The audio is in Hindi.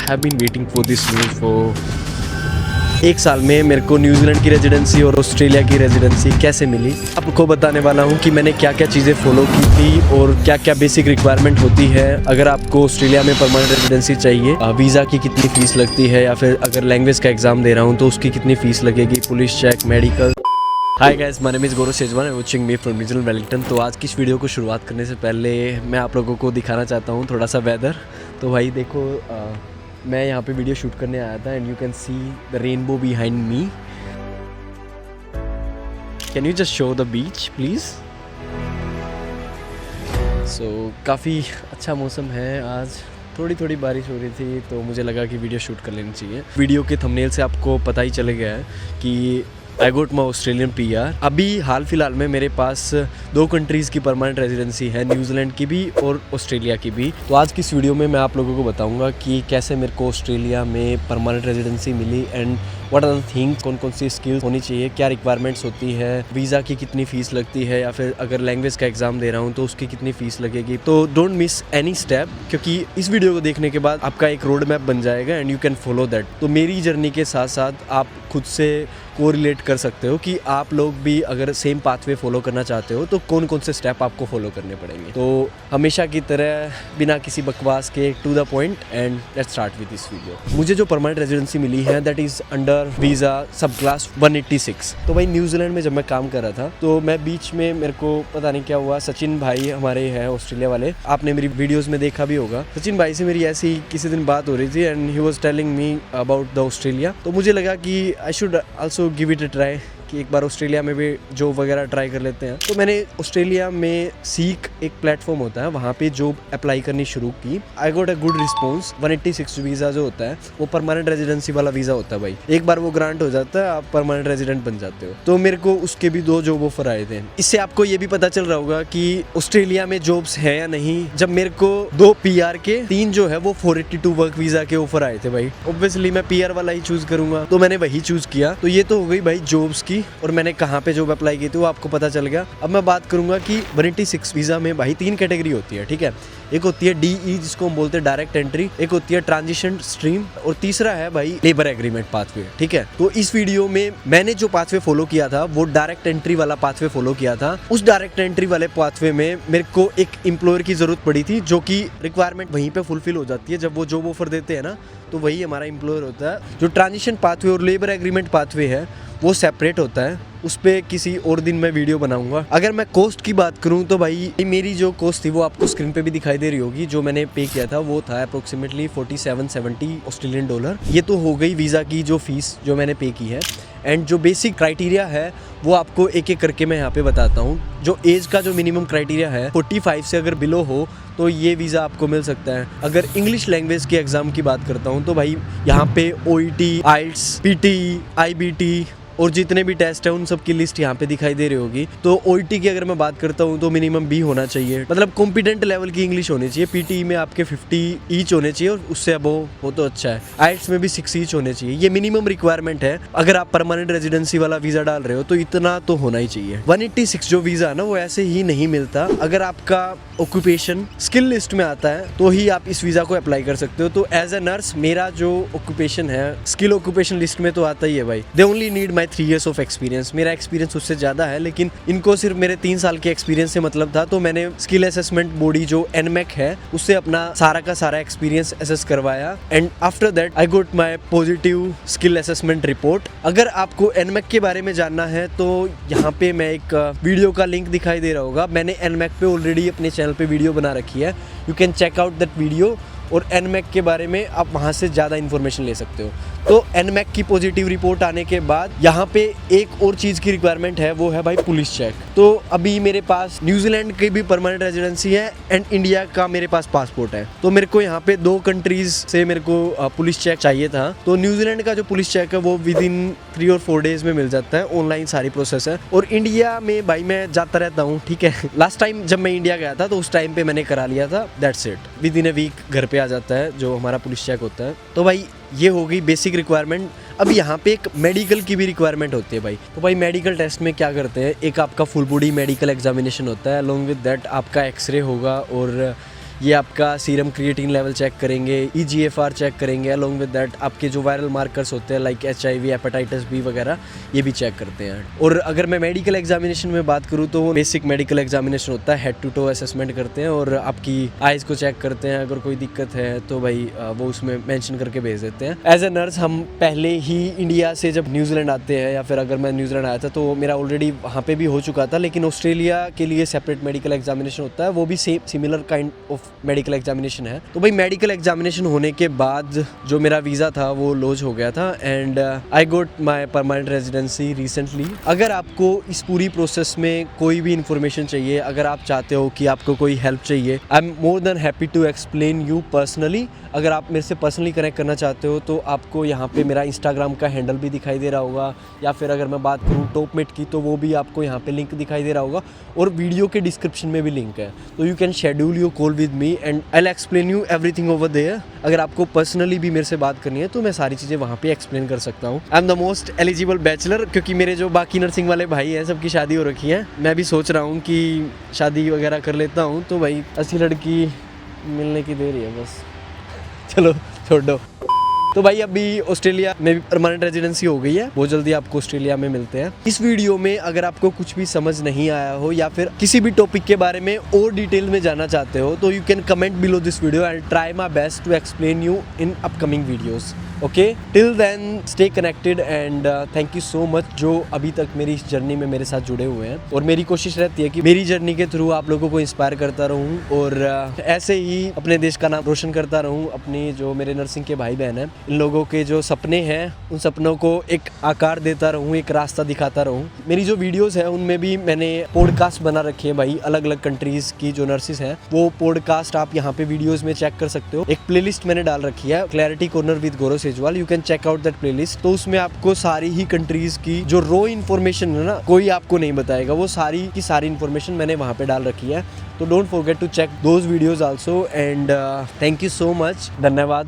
Have been waiting for this news for एक साल में मेरे को न्यूजीलैंड की रेजिडेंसी और ऑस्ट्रेलिया की रेजिडेंसी कैसे मिली। आपको बताने वाला हूँ कि मैंने क्या क्या चीज़ें फॉलो की थी और क्या क्या बेसिक रिक्वायरमेंट होती है अगर आपको ऑस्ट्रेलिया में परमानेंट रेजिडेंसी चाहिए। वीज़ा की कितनी फ़ीस लगती है, या फिर अगर लैंग्वेज का एग्ज़ाम दे रहा हूँ तो उसकी कितनी फ़ीस लगेगी, police check, medical. Hi guys, my name is Gaurav Shejwan, watching me from New Zealand Wellington. तो आज की इस वीडियो को शुरुआत करने से पहले मैं आप लोगों को दिखाना चाहता हूँ थोड़ा सा वेदर। तो भाई देखो, मैं यहाँ पे वीडियो शूट करने आया था and you can see the rainbow behind me. Can you just show the beach please. So काफ़ी अच्छा मौसम है आज, थोड़ी थोड़ी बारिश हो रही थी तो मुझे लगा कि वीडियो शूट कर लेनी चाहिए। वीडियो के थंबनेल से आपको पता ही चल गया है कि आई गोट माई ऑस्ट्रेलियन PR। अभी हाल फिलहाल में मेरे पास 2 कंट्रीज़ की परमानेंट रेजिडेंसी है, न्यूजीलैंड की भी और ऑस्ट्रेलिया की भी। तो आज की इस वीडियो में मैं आप लोगों को बताऊंगा कि कैसे मेरे को ऑस्ट्रेलिया में परमानेंट रेजिडेंसी मिली and what are the things, कौन कौन सी स्किल्स होनी चाहिए, क्या रिक्वायरमेंट्स होती है, वीज़ा की कितनी फ़ीस लगती है, या फिर अगर लैंग्वेज का एग्ज़ाम दे रहा हूँ तो उसकी कितनी फ़ीस लगेगी। तो डोंट मिस एनी स्टेप, क्योंकि इस वीडियो को देखने के बाद आपका एक रोड मैप बन जाएगा and you can follow that. तो मेरी जर्नी के साथ साथ आप खुद से कोरिलेट कर सकते हो कि आप लोग भी अगर सेम पाथवे फॉलो करना चाहते हो तो कौन कौन से स्टेप आपको फॉलो करने पड़ेंगे। तो हमेशा की तरह बिना किसी बकवास के to the point and let's start with this video. मुझे जो परमानेंट रेजिडेंसी मिली है that is under visa sub class 186। तो भाई न्यूजीलैंड में जब मैं काम कर रहा था तो मैं बीच में, मेरे को पता नहीं क्या हुआ, सचिन भाई हमारे हैं ऑस्ट्रेलिया वाले, आपने मेरी वीडियोज़ में देखा भी होगा। सचिन भाई से मेरी ऐसी किसी दिन बात हो रही थी and he was telling me about the Australia. तो मुझे लगा कि I should also give it a try, कि एक बार ऑस्ट्रेलिया में भी जॉब वगैरह ट्राई कर लेते हैं। तो मैंने ऑस्ट्रेलिया में सीक एक प्लेटफॉर्म होता है, वहाँ पे जॉब अप्लाई करनी शुरू की। I got a good response. 186 visa जो होता है वो परमानेंट रेजिडेंसी वाला वीज़ा होता है भाई। एक बार वो ग्रांट हो जाता है, आप परमानेंट रेजिडेंट बन जाते हो। तो मेरे को उसके भी 2 जॉब ऑफर आए थे। इससे आपको ये भी पता चल रहा होगा कि ऑस्ट्रेलिया में जॉब्स है या नहीं। जब मेरे को 2 PR के, 3 जो है वो 482 वर्क वीज़ा के ऑफर आए थे भाई। ऑब्वियसली मैं PR वाला ही चूज़ करूंगा, तो मैंने वही चूज़ किया। तो ये तो हो गई भाई जॉब्स की, और मैंने कहाँ पे जॉब अप्लाई की थी वो आपको पता चल गया। अब मैं बात करूंगा कि 186 वीज़ा में भाई 3 कैटेगरी होती है, ठीक है। एक होती है DE जिसको हम बोलते हैं डायरेक्ट एंट्री, एक होती है ट्रांजिशन स्ट्रीम, और तीसरा है भाई लेबर एग्रीमेंट पाथवे, ठीक है। तो इस वीडियो में मैंने जो पाथवे फॉलो किया था वो डायरेक्ट एंट्री वाला पाथवे फॉलो किया था। उस डायरेक्ट एंट्री वाले पाथवे में मेरे को एक एम्प्लॉयर की जरूरत पड़ी थी, जो कि रिक्वायरमेंट वहीं पे फुलफिल हो जाती है। जब वो जॉब ऑफर देते हैं ना, तो वही हमारा एम्प्लॉयर होता है। जो ट्रांजिशन पाथवे और लेबर एग्रीमेंट पाथवे है वो सेपरेट होता है, उस पर किसी और दिन मैं वीडियो बनाऊंगा। अगर मैं कॉस्ट की बात करूं तो भाई मेरी जो कॉस्ट थी वो आपको स्क्रीन पे भी दिखाई दे रही होगी। जो मैंने पे किया था वो था अप्रोक्सीमेटली 4770 ऑस्ट्रेलियन डॉलर। ये तो हो गई वीज़ा की जो फीस जो मैंने पे की है। एंड जो बेसिक क्राइटेरिया है वो आपको एक एक करके मैं यहाँ पे बताता हूँ। जो एज का जो मिनिमम क्राइटेरिया है 45 से अगर बिलो हो तो ये वीज़ा आपको मिल सकता है। अगर इंग्लिश लैंग्वेज के एग्ज़ाम की बात करता हूँ तो भाई यहाँ पे OET, IELTS, PT, IBT और जितने भी टेस्ट है उन सब की लिस्ट यहाँ पे दिखाई दे रही होगी। तो OET की अगर मैं बात करता हूँ तो मिनिमम B होना चाहिए, मतलब कॉम्पिटेंट लेवल की इंग्लिश होनी चाहिए। PT में आपके 50 ईच होने चाहिए और उससे अबव हो तो अच्छा है। IELTS में भी 6 ईच होने चाहिए। ये मिनिमम रिक्वायरमेंट है। अगर आप परमानेंट रेजिडेंसी वाला वीज़ा डाल रहे हो तो इतना तो होना ही चाहिए। 186 जो वीज़ा है ना वो ऐसे ही नहीं मिलता। अगर आपका ऑक्यूपेशन स्किल लिस्ट में आता है तो ही आप इस वीज़ा को अप्लाई कर सकते हो। तो एज ए नर्स मेरा जो ऑक्यूपेशन है स्किल ऑक्यूपेशन लिस्ट में तो आता ही है भाई। They only need my 3 years of experience. मेरा एक्सपीरियंस उससे ज़्यादा है, लेकिन इनको सिर्फ मेरे 3 साल के एक्सपीरियंस से मतलब था। तो मैंने स्किल असेसमेंट बॉडी जो NMAC है उससे अपना सारा का सारा एक्सपीरियंस असेस करवाया and after that I got my positive skill assessment report. अगर आपको NMAC के बारे में जानना है तो यहाँ पे मैं एक वीडियो का लिंक दिखाई दे रहा होगा। मैंने NMAC पे ऑलरेडी अपने चैनल पे वीडियो बना रखी है, you can check out that video. और NMAC के बारे में आप वहाँ से ज़्यादा इन्फॉर्मेशन ले सकते हो। तो NMAC की पॉजिटिव रिपोर्ट आने के बाद यहाँ पे एक और चीज़ की रिक्वायरमेंट है, वो है भाई पुलिस चेक। तो अभी मेरे पास न्यूजीलैंड की भी परमानेंट रेजिडेंसी है एंड इंडिया का मेरे पास पासपोर्ट है। तो मेरे को यहाँ पे 2 कंट्रीज से मेरे को पुलिस चेक चाहिए था। तो न्यूजीलैंड का जो पुलिस चेक है वो विद इन 3 और 4 डेज में मिल जाता है, ऑनलाइन सारी प्रोसेस है। और इंडिया में भाई मैं जाता रहता हूँ, ठीक है। लास्ट टाइम जब मैं इंडिया गया था तो उस टाइम पे मैंने करा लिया था, that's it. Within a week घर पे आ जाता है जो हमारा पुलिस चेक होता है। तो भाई ये हो गई बेसिक रिक्वायरमेंट। अब यहाँ पे एक मेडिकल की भी रिक्वायरमेंट होती है भाई। तो भाई मेडिकल टेस्ट में क्या करते हैं, एक आपका फुल बॉडी मेडिकल एग्जामिनेशन होता है, अलोंग विद दैट आपका एक्सरे होगा और ये आपका सीरम क्रिएटिन लेवल चेक करेंगे, EGFR चेक करेंगे, अलोंग विद दैट आपके जो वायरल मार्कर्स होते हैं लाइक HIV, हेपेटाइटिस B वगैरह, ये भी चेक करते हैं। और अगर मैं मेडिकल एग्जामिनेशन में बात करूँ तो बेसिक मेडिकल एग्जामिनेशन होता है, हेड टू टो असेसमेंट करते हैं और आपकी आइज़ को चेक करते हैं। अगर कोई दिक्कत है तो भाई वो उसमें मेंशन करके भेज देते हैं। एज ए नर्स हम पहले ही इंडिया से जब न्यूजीलैंड आते हैं, या फिर अगर मैं न्यूजीलैंड आया था तो मेरा ऑलरेडी वहाँ पे भी हो चुका था, लेकिन ऑस्ट्रेलिया के लिए सेपरेट मेडिकल एग्जामिनेशन होता है, वो भी similar kind of medical examination है। तो भाई मेडिकल एग्जामिनेशन होने के बाद जो मेरा वीज़ा था वो लॉन्च हो गया था and I got my permanent residency recently. अगर आपको इस पूरी प्रोसेस में कोई भी इंफॉर्मेशन चाहिए, अगर आप चाहते हो कि आपको कोई हेल्प चाहिए, I am more than happy to explain you personally. अगर आप मेरे से पर्सनली कनेक्ट करना चाहते हो तो आपको यहाँ पे मेरा इंस्टाग्राम का हैंडल भी दिखाई दे रहा होगा, या फिर अगर मैं बात करूँ टॉपमेट की तो वो भी आपको यहाँ पे लिंक दिखाई दे रहा होगा, और वीडियो के डिस्क्रिप्शन में भी लिंक है। तो you can schedule your call with me and I will explain you everything over there. अगर आपको पर्सनली भी मेरे से बात करनी है तो मैं सारी चीज़ें वहाँ पे एक्सप्लेन कर सकता हूँ। I am the most eligible bachelor, क्योंकि मेरे जो बाकी नर्सिंग वाले भाई हैं सबकी शादी हो रखी है। मैं भी सोच रहा हूँ कि शादी वगैरह कर लेता हूँ, तो भाई अच्छी लड़की मिलने की देरी है बस। चलो छोड़ दो। तो भाई अभी ऑस्ट्रेलिया में भी परमानेंट रेजिडेंसी हो गई है, बहुत जल्दी आपको ऑस्ट्रेलिया में मिलते हैं। इस वीडियो में अगर आपको कुछ भी समझ नहीं आया हो या फिर किसी भी टॉपिक के बारे में और डिटेल में जानना चाहते हो तो you can comment below this video and try my best to explain you in upcoming videos. Okay, till then stay connected and thank you so much जो अभी तक मेरी इस जर्नी में मेरे साथ जुड़े हुए हैं। और मेरी कोशिश रहती है कि मेरी जर्नी के थ्रू आप लोगों को इंस्पायर करता रहूं और ऐसे ही अपने देश का नाम रोशन करता रहूं। अपनी जो मेरे नर्सिंग के भाई बहन हैं, इन लोगों के जो सपने हैं उन सपनों को एक आकार देता रहूं, एक रास्ता दिखाता रहूं। मेरी जो वीडियोज़ है उनमें भी मैंने पॉडकास्ट बना रखे हैं भाई, अलग अलग कंट्रीज़ की जो नर्सिस हैं वो पॉडकास्ट आप यहाँ पे वीडियोज़ में चेक कर सकते हो। एक प्लेलिस्ट मैंने डाल रखी है, clarity corner with Gaurav Sejwal, you can check out that playlist. तो उसमें आपको सारी ही कंट्रीज की जो रॉ इन्फॉर्मेशन है ना, कोई आपको नहीं बताएगा, वो सारी की सारी इन्फॉर्मेशन मैंने वहाँ पे डाल रखी है। तो don't forget to check those videos also and thank you so much. धन्यवाद।